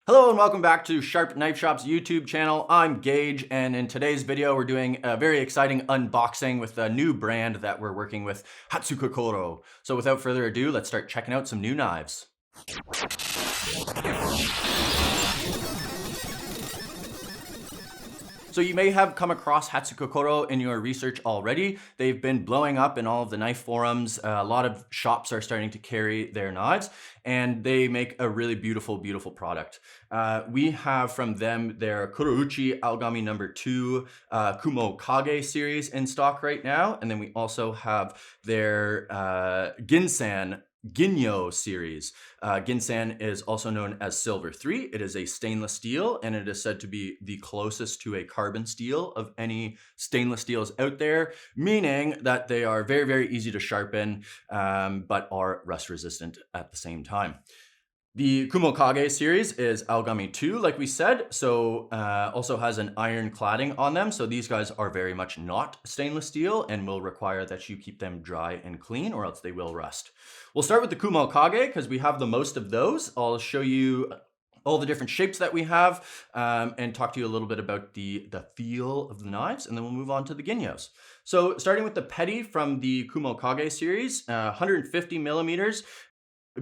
Hello and welcome back to Sharp Knife Shop's YouTube channel. I'm Gage, and in today's video we're doing a very exciting unboxing with a new brand that we're working with, Hatsukokoro. So without further ado, let's start checking out some new knives. So you may have come across Hatsukokoro in your research already. They've been blowing up in all of the knife forums. A lot of shops are starting to carry their knives, and they make a really beautiful, beautiful product. We have from them their Kurouchi Algami #2 Kumokage series in stock right now. And then we also have their Ginyo series. Ginsan is also known as Silver 3. It is a stainless steel, and it is said to be the closest to a carbon steel of any stainless steels out there, meaning that they are very, very easy to sharpen, but are rust resistant at the same time. The Kumokage series is Algami 2, like we said, so also has an iron cladding on them. So these guys are very much not stainless steel and will require that you keep them dry and clean, or else they will rust. We'll start with the Kumokage because we have the most of those. I'll show you all the different shapes that we have and talk to you a little bit about the feel of the knives, and then we'll move on to the Ginyos. So starting with the Petty from the Kumokage series, 150 millimeters.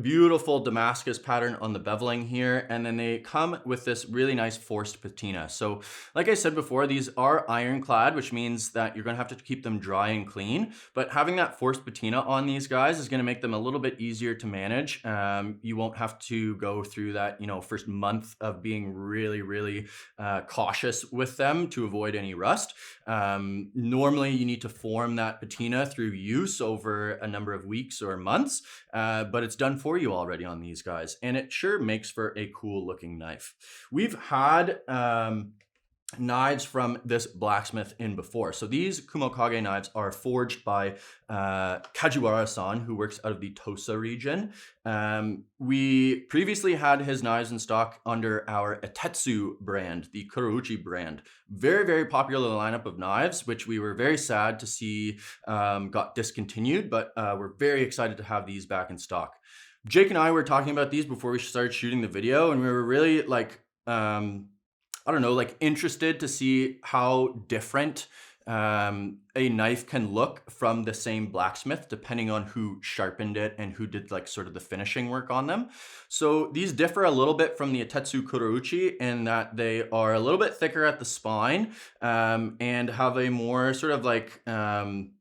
Beautiful Damascus pattern on the beveling here, and then they come with this really nice forced patina. So like I said before, these are ironclad, which means that you're gonna have to keep them dry and clean, but having that forced patina on these guys is gonna make them a little bit easier to manage. You won't have to go through that, first month of being really, really cautious with them to avoid any rust. Normally you need to form that patina through use over a number of weeks or months, but it's done for you already on these guys, and it sure makes for a cool looking knife. We've had knives from this blacksmith in before. So these Kumokage knives are forged by Kajiwara-san, who works out of the Tosa region. We previously had his knives in stock under our Etetsu brand, the Kurouchi brand. Very, very popular lineup of knives, which we were very sad to see got discontinued, but we're very excited to have these back in stock. Jake and I were talking about these before we started shooting the video, and we were really interested to see how different a knife can look from the same blacksmith depending on who sharpened it and who did sort of the finishing work on them. So these differ a little bit from the Etetsu Kurouchi in that they are a little bit thicker at the spine and have a more sort of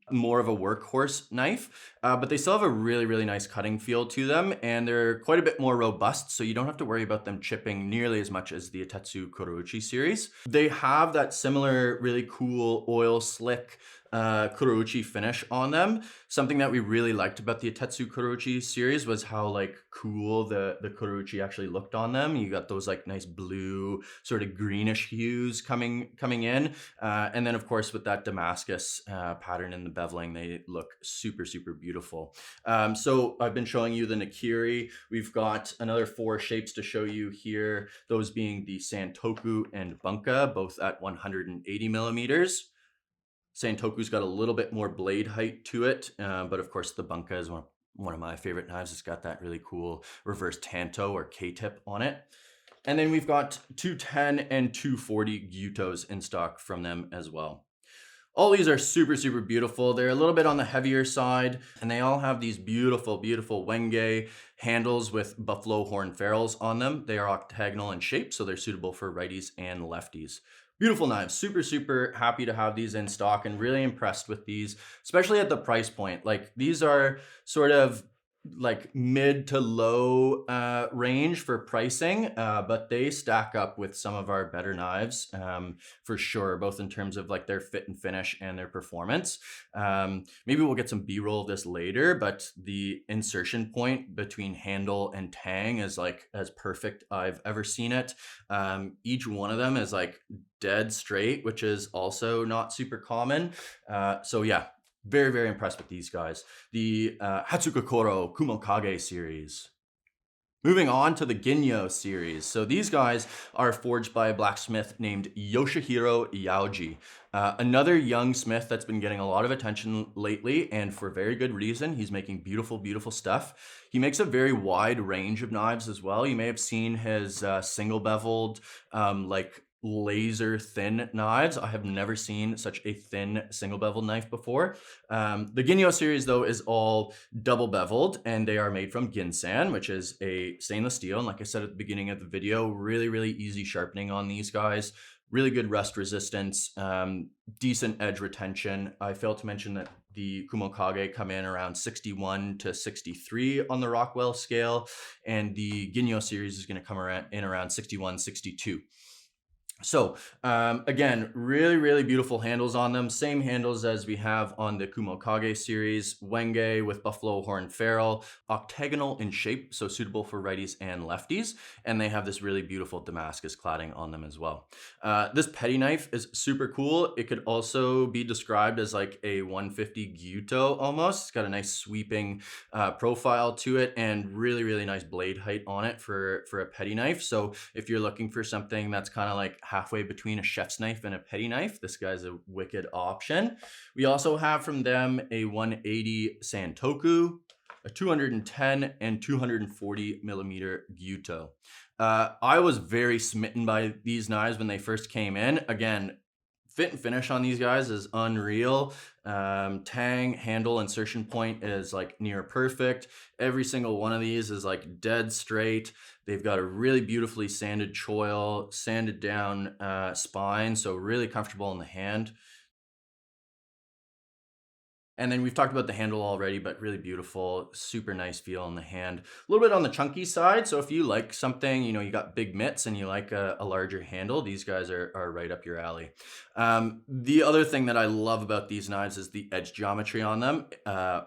more of a workhorse knife, but they still have a really, really nice cutting feel to them, and they're quite a bit more robust, so you don't have to worry about them chipping nearly as much as the Etetsu Kurouchi series. They have that similar really cool oil slick Kurouchi finish on them. Something that we really liked about the Etetsu Kurouchi series was how cool the Kurouchi actually looked on them. You got those nice blue sort of greenish hues coming in, and then of course with that Damascus pattern in the beveling, they look super, super beautiful. So I've been showing you the Nakiri. We've got another 4 shapes to show you here, those being the Santoku and Bunka, both at 180 millimeters. Santoku's got a little bit more blade height to it, but of course the Bunka is one of my favorite knives. It's got that really cool reverse tanto or K-tip on it. And then we've got 210 and 240 Gyutos in stock from them as well. All these are super, super beautiful. They're a little bit on the heavier side, and they all have these beautiful, beautiful Wenge handles with buffalo horn ferrules on them. They are octagonal in shape, so they're suitable for righties and lefties. Beautiful knives. Super, super happy to have these in stock and really impressed with these, especially at the price point. These are sort of mid to low range for pricing, but they stack up with some of our better knives for sure, both in terms of their fit and finish and their performance. Maybe we'll get some B-roll of this later, but the insertion point between handle and tang is as perfect I've ever seen it. Each one of them is dead straight, which is also not super common. So yeah, very, very impressed with these guys. The Hatsukokoro Kumokage series. Moving on to the Ginyo series. So these guys are forged by a blacksmith named Yoshihiro Yaoji. Another young smith that's been getting a lot of attention lately, and for very good reason. He's making beautiful, beautiful stuff. He makes a very wide range of knives as well. You may have seen his single beveled, like laser thin knives. I have never seen such a thin single beveled knife before. The Ginyo series though is all double beveled, and they are made from Ginsan, which is a stainless steel. And like I said at the beginning of the video, really, really easy sharpening on these guys. Really good rust resistance, decent edge retention. I failed to mention that the Kumokage come in around 61 to 63 on the Rockwell scale, and the Ginyo series is going to come in around 61, 62. So again, really, really beautiful handles on them. Same handles as we have on the Kumokage series. Wenge with buffalo horn ferrule, octagonal in shape, so suitable for righties and lefties. And they have this really beautiful Damascus cladding on them as well. This petty knife is super cool. It could also be described as like a 150 Gyuto almost. It's got a nice sweeping profile to it, and really, really nice blade height on it for a petty knife. So if you're looking for something that's kind of like halfway between a chef's knife and a petty knife, this guy's a wicked option. We also have from them a 180 Santoku, a 210 and 240 millimeter Gyuto. I was very smitten by these knives when they first came in. Again, fit and finish on these guys is unreal. Tang, handle, insertion point is like near perfect. Every single one of these is like dead straight. They've got a really beautifully sanded choil, sanded down spine, so really comfortable in the hand. And then we've talked about the handle already, but really beautiful, super nice feel in the hand. A little bit on the chunky side. So if you like something, you know, you got big mitts and you like a larger handle, these guys are right up your alley. The other thing that I love about these knives is the edge geometry on them.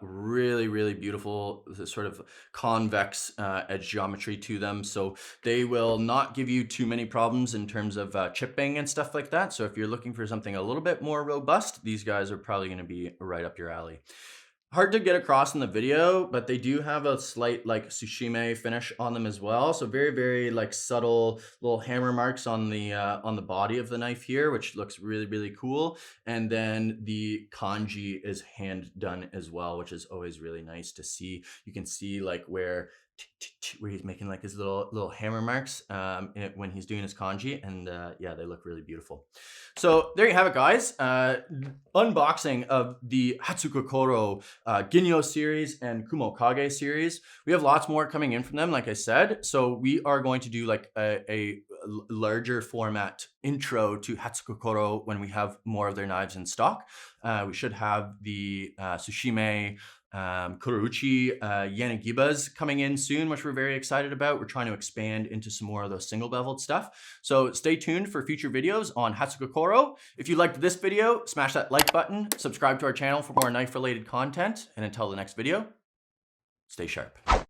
Really, really beautiful, sort of convex edge geometry to them. So they will not give you too many problems in terms of chipping and stuff like that. So if you're looking for something a little bit more robust, these guys are probably going to be right up your alley. Hard to get across in the video, but they do have a slight like sushime finish on them as well. So very, very like subtle little hammer marks on the body of the knife here, which looks really, really cool. And then the kanji is hand done as well, which is always really nice to see. You can see like where he's making like his little hammer marks when he's doing his kanji, and yeah, they look really beautiful. So there you have it, guys. Unboxing of the Hatsukokoro Ginyo series and Kumokage series. We have lots more coming in from them, like I said. So we are going to do like a larger format intro to Hatsukokoro when we have more of their knives in stock. We should have the Tsushime Kurouchi Yanagibas coming in soon, which we're very excited about. We're trying to expand into some more of those single beveled stuff. So stay tuned for future videos on Hatsukokoro. If you liked this video, smash that like button, subscribe to our channel for more knife related content, and until the next video, stay sharp.